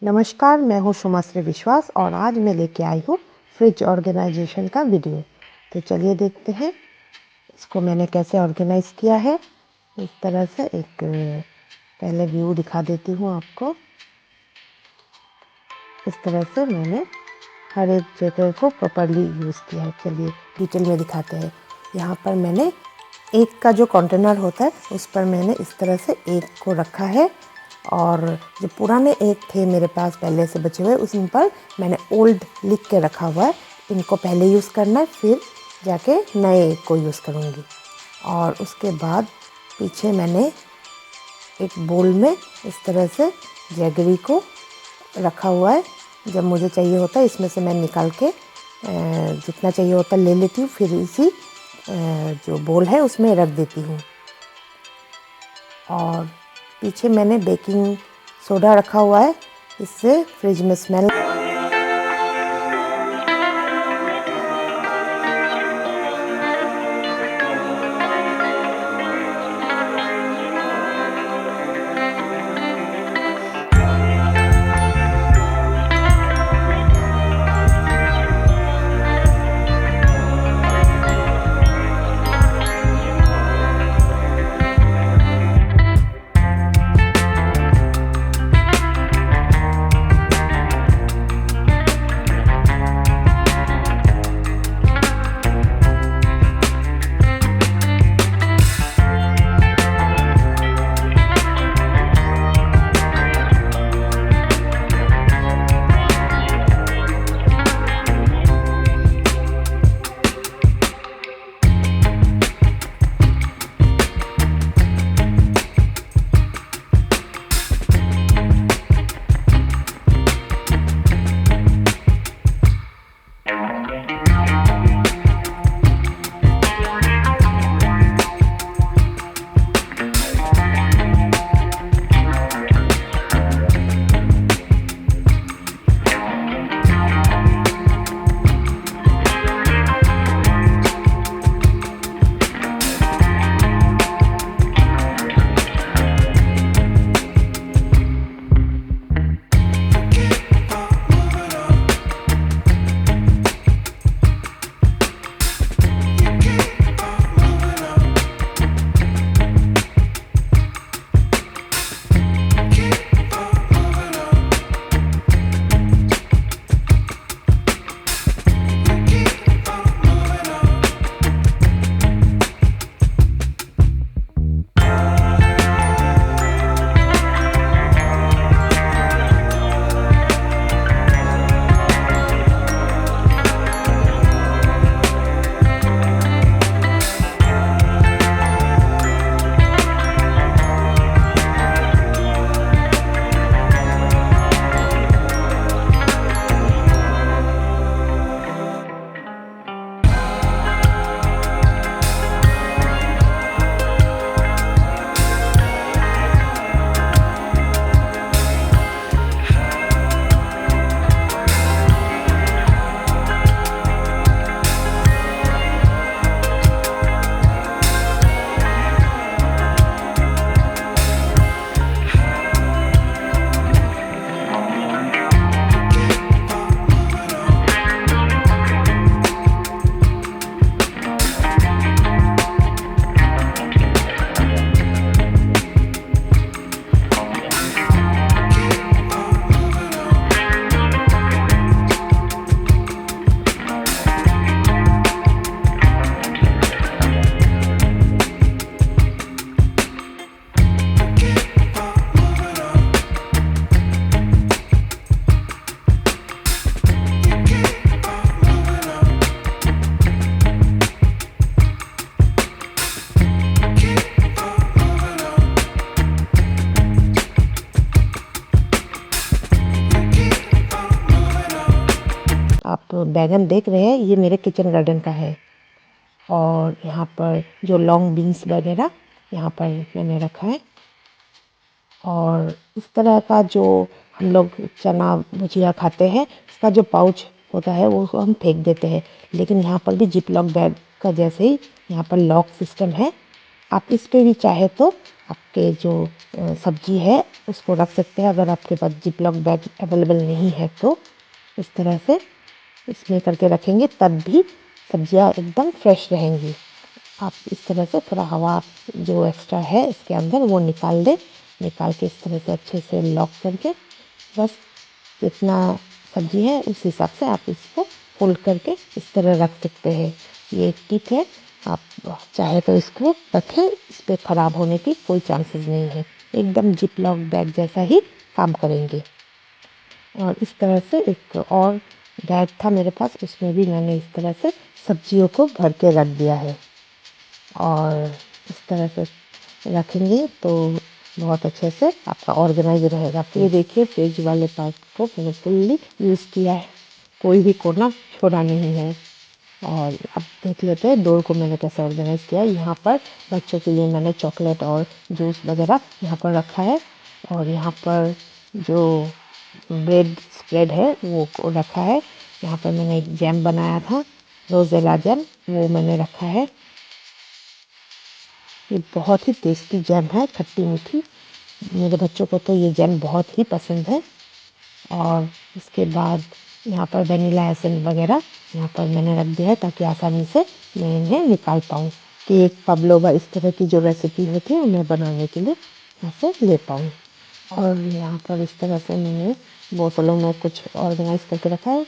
नमस्कार, मैं हूँ सुमश्री विश्वास और आज मैं लेके आई हूँ फ्रिज ऑर्गेनाइजेशन का वीडियो। तो चलिए देखते हैं इसको मैंने कैसे ऑर्गेनाइज़ किया है। इस तरह से एक पहले व्यू दिखा देती हूँ आपको। इस तरह से मैंने हर एक जगह को प्रॉपर्ली यूज़ किया है। चलिए डिटेल में दिखाते हैं। यहाँ पर मैंने एक का जो कंटेनर होता है उस पर मैंने इस तरह से एक को रखा है और जो पुराने एक थे मेरे पास पहले से बचे हुए उस पर मैंने ओल्ड लिख के रखा हुआ है। इनको पहले यूज़ करना है, फिर जाके नए एक को यूज़ करूँगी। और उसके बाद पीछे मैंने एक बोल में इस तरह से जैगरी को रखा हुआ है। जब मुझे चाहिए होता है इसमें से मैं निकाल के जितना चाहिए होता ले लेती हूँ, फिर इसी जो बोल है उसमें रख देती हूँ। और पीछे मैंने बेकिंग सोडा रखा हुआ है, इससे फ्रिज में स्मेल आप बैगन देख रहे हैं, ये मेरे किचन गार्डन का है। और यहाँ पर जो लॉन्ग बीन्स वगैरह यहाँ पर मैंने रखा है। और इस तरह का जो हम लोग चना भुजिया खाते हैं इसका जो पाउच होता है वो हम फेंक देते हैं, लेकिन यहाँ पर भी जिप लॉक बैग का जैसे ही यहाँ पर लॉक सिस्टम है। आप इस पर भी चाहे तो आपके जो सब्जी है उसको रख सकते हैं। अगर आपके पास जिपलॉक बैग अवेलेबल नहीं है तो इस तरह से इसमें करके रखेंगे, तब भी सब्जियां एकदम फ्रेश रहेंगी। आप इस तरह से थोड़ा हवा जो एक्स्ट्रा है इसके अंदर वो निकाल दें। निकाल के इस तरह से अच्छे से लॉक करके बस जितना सब्जी है उस हिसाब से आप इसको फोल्ड करके इस तरह रख सकते हैं। ये एक टिप है, आप चाहे तो इसको रखें, इस पर ख़राब होने की कोई चांसेस नहीं है। एकदम जिपलॉक बैग जैसा ही काम करेंगे। और इस तरह से एक और बैग था मेरे पास, उसमें भी मैंने इस तरह से सब्जियों को भर के रख दिया है। और इस तरह से रखेंगे तो बहुत अच्छे से आपका ऑर्गेनाइज रहेगा। ये देखिए पेज वाले पार्ट को मैंने फुल्ली यूज़ किया है, कोई भी कोना छोड़ा नहीं है। और अब देख लेते हैं डोर को मैंने कैसे ऑर्गेनाइज किया है। यहाँ पर बच्चों के लिए मैंने चॉकलेट और जूस वगैरह यहाँ पर रखा है। और यहाँ पर जो ब्रेड स्प्रेड है वो रखा है। यहाँ पर मैंने एक जैम बनाया था, रोज़ेला जैम, वो मैंने रखा है। ये बहुत ही टेस्टी जैम है, खट्टी मीठी। मेरे बच्चों को तो ये जैम बहुत ही पसंद है। और इसके बाद यहाँ पर वनीला एसेंस वगैरह यहाँ पर मैंने रख दिया है ताकि आसानी से मैं इन्हें निकाल पाऊँ। केक, पवलोवा इस तरह की जो रेसिपी होती है उन्हें बनाने के लिए यहाँ से ले पाऊँ। और यहाँ पर इस तरह से मैंने बोतलों में कुछ ऑर्गेनाइज करके रखा है।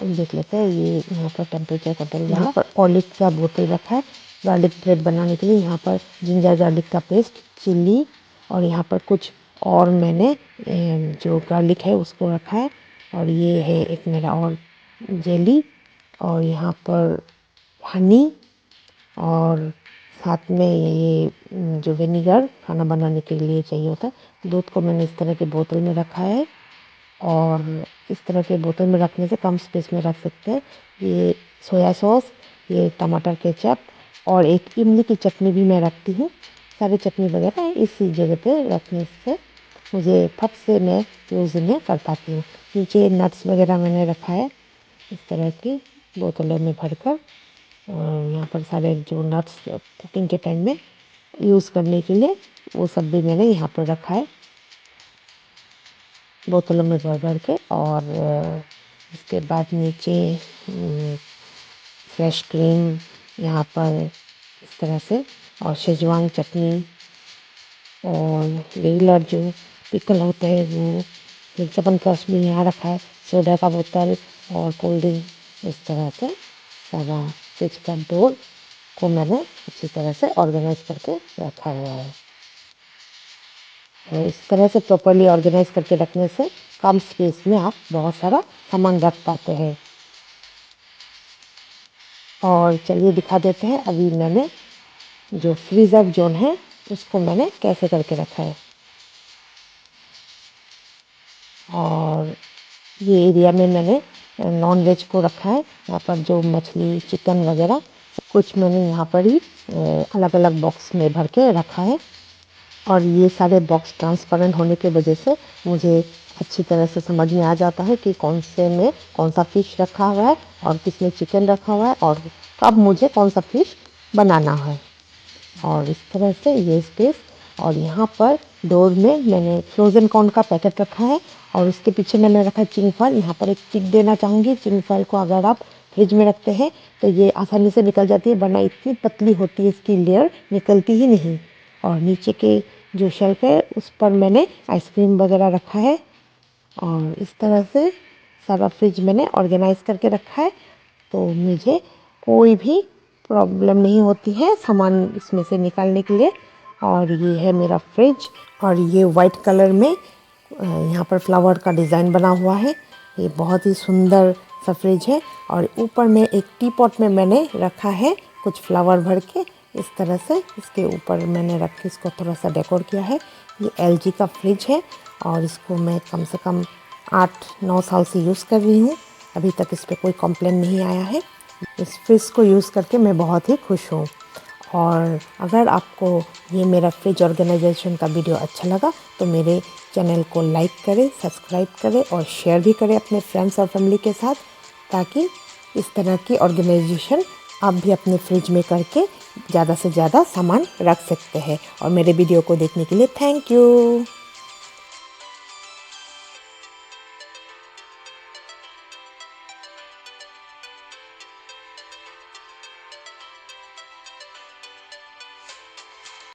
देख लेते हैं, ये यहाँ पर टेम्परेचर कंट्रोल, यहाँ पर ऑलिव का बोतल रखा है गार्लिक ब्रेड बनाने के लिए। यहाँ पर जिंजर गार्लिक का पेस्ट, चिल्ली, और यहाँ पर कुछ और मैंने जो गार्लिक है उसको रखा है। और ये है एक मेरा और जेली, और यहाँ पर हनी, और साथ में ये जो विनेगर खाना बनाने के लिए चाहिए होता है। दूध को मैंने इस तरह के बोतल में रखा है। और इस तरह के बोतल में रखने से कम स्पेस में रख सकते हैं। ये सोया सॉस, ये टमाटर केचप, और एक इमली की चटनी भी मैं रखती हूँ। सारी चटनी वगैरह इसी जगह पे रखने से मुझे फट से मैं यूज़ इन्हें कर पाती हूँ। नीचे नट्स वगैरह मैंने रखा है इस तरह की बोतलों में भरकर। और यहाँ पर सारे जो नट्स कुकिंग के टाइम में यूज़ करने के लिए वो सब भी मैंने यहाँ पर रखा है बोतलों में भर भर के। और इसके बाद नीचे फ्रेश क्रीम यहाँ पर इस तरह से, और शेजवान चटनी, और रेगुलर जो पिकल होते हैं वो, फिर च्यवनप्राश भी यहाँ रखा है, सोडा का बोतल और कोल्ड ड्रिंक। इस तरह से सारा फ्रिज का डोर को मैंने अच्छी तरह से ऑर्गेनाइज करके रखा हुआ है। और इस तरह से प्रॉपर्ली ऑर्गेनाइज करके रखने से कम स्पेस में आप बहुत सारा सामान रख पाते हैं। और चलिए दिखा देते हैं अभी मैंने जो फ्रीज़र जोन है उसको मैंने कैसे करके रखा है। और ये एरिया में मैंने नॉन वेज को रखा है। यहाँ पर जो मछली, चिकन वगैरह कुछ मैंने यहाँ पर ही अलग अलग बॉक्स में भर के रखा है। और ये सारे बॉक्स ट्रांसपेरेंट होने की वजह से मुझे अच्छी तरह से समझ में आ जाता है कि कौन से में कौन सा फ़िश रखा हुआ है और किस में चिकन रखा हुआ है और कब मुझे कौन सा फ़िश बनाना है। और इस तरह से ये स्पेस। और यहाँ पर डोर में मैंने फ्रोज़न कॉर्न का पैकेट रखा है और उसके पीछे मैंने रखा है चिंग फॉयल। यहाँ पर एक टिप देना चाहूँगी, चिंग फॉयल को अगर आप फ्रिज में रखते हैं तो ये आसानी से निकल जाती है, वरना इतनी पतली होती है इसकी लेयर, निकलती ही नहीं। और नीचे के जो शेल्फ है उस पर मैंने आइसक्रीम वगैरह रखा है। और इस तरह से सारा फ्रिज मैंने ऑर्गेनाइज करके रखा है, तो मुझे कोई भी प्रॉब्लम नहीं होती है सामान इसमें से निकालने के लिए। और ये है मेरा फ्रिज, और ये वाइट कलर में यहाँ पर फ्लावर का डिज़ाइन बना हुआ है। ये बहुत ही सुंदर सा फ्रिज है। और ऊपर में एक टी पॉट में मैंने रखा है कुछ फ्लावर भर के, इस तरह से इसके ऊपर मैंने रख के इसको थोड़ा सा डेकोर किया है। ये LG का फ्रिज है और इसको मैं कम से कम 8-9 साल से यूज़ कर रही हूँ। अभी तक इस पर कोई कंप्लेन नहीं आया है। इस फ्रिज को यूज़ करके मैं बहुत ही खुश हूँ। और अगर आपको ये मेरा फ्रिज ऑर्गेनाइजेशन का वीडियो अच्छा लगा तो मेरे चैनल को लाइक करें, सब्सक्राइब करें और शेयर भी करें अपने फ्रेंड्स और फैमिली के साथ, ताकि इस तरह की ऑर्गेनाइजेशन आप भी अपने फ्रिज में करके ज़्यादा से ज़्यादा सामान रख सकते हैं। और मेरे वीडियो को देखने के लिए थैंक यू।